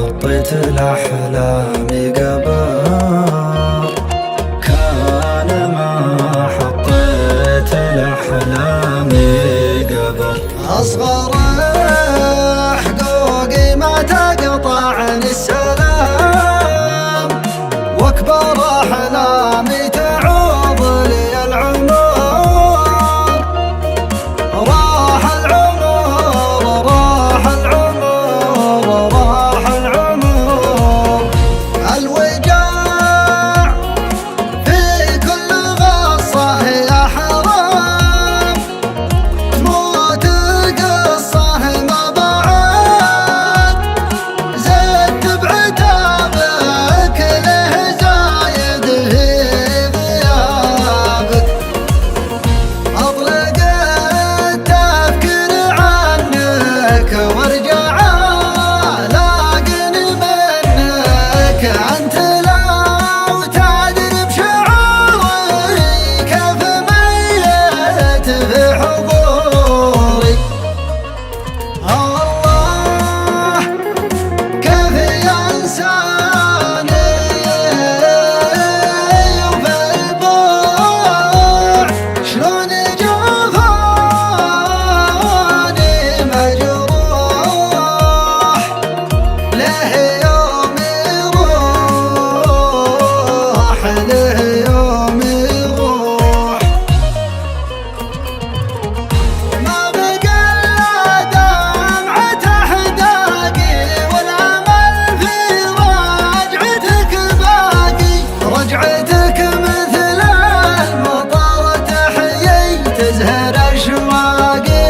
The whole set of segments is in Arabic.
حطيت الأحلام قبر، كان ما حطيت الأحلام قبر. أصغر حقوقي ما تقطعني السلام، واكبر أحلامي تعوض لي العمر. راح العمر راح العمر راح العمر، الوجاع في كل غصة يا حرام، تموت قصة ما بعد، زدت بعتابك له زايد في غيابك. أطلق التفكير عنك وارجع لاقني منك، أنت لو تدري بشعوري كيف ميت في حضوري. الله كيف ينساني وفي البوع شلون جفاني مجروح، له يوم يروح له يوم يروح. ما بقى إلا دمعة أحداقي، والأمل في رجعتك باقي. رجعتك مثل المطر تحيي، تزهر أشواقي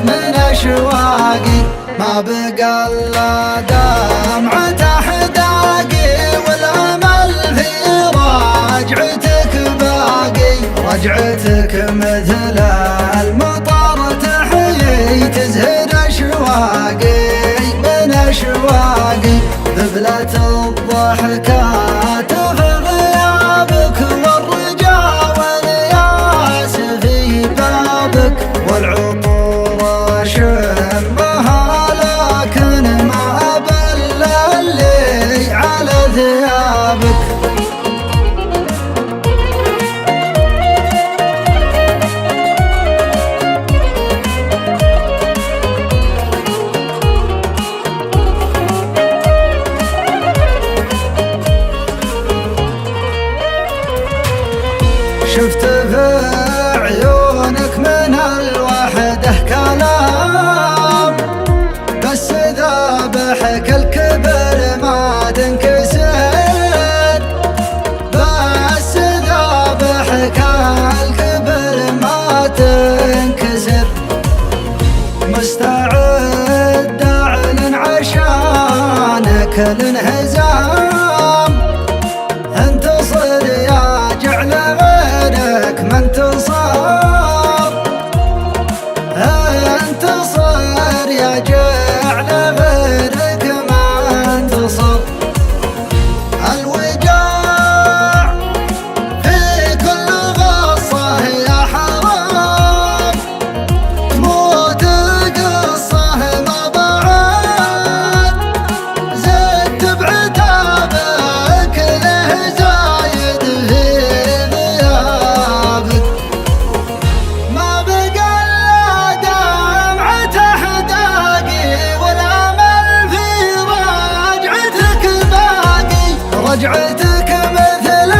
من أشواقي. ما بقى إلا دمعة أحداقي، والأمل في رجعتك باقي. رجعتك مثل المطر تحيي، تزهر أشواقي من أشواقي. ذبلة الضحكات في غيابك، والرجاء والياس في بابك. والعطور أشمها لكن ما أبل اللي على ثيابك. شفت في عيونك من الوحدة كلام، بس ذابحك الكبر ما تنكسر. بس ذابحك الكبر ما تنكسر. مستعد أعلن عشانك الانهزام، انتصر يا جعل غيرك ما انتصر. انتصر يا جعل غيرك ما انتصر. الوجاع في كل غصة يا حرام، تموت قصة ما بعد، زدت بعتابك له زايد في غيابك. ما بقى إلا دمعة أحداقي، والأمل في رجعتك باقي. رجعتك مثل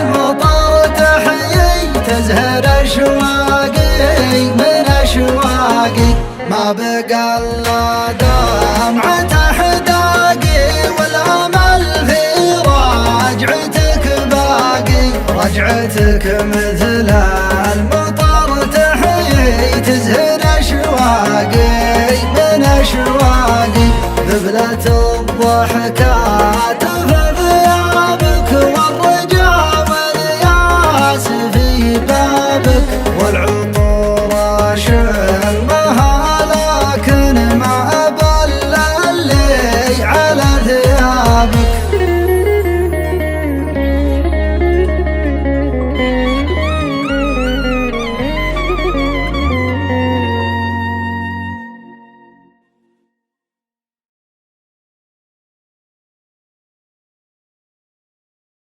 المطر تحيي، تزهر أشواقي من أشواقي. ما بقى إلا دمعة أحداقي، والأمل في رجعتك باقي. رجعتك مثل المطر تحيي، تزهر أشواقي من أشواقي. ذبلة الضحكات في غيابك، والرجاء والياس في بابك. والعمر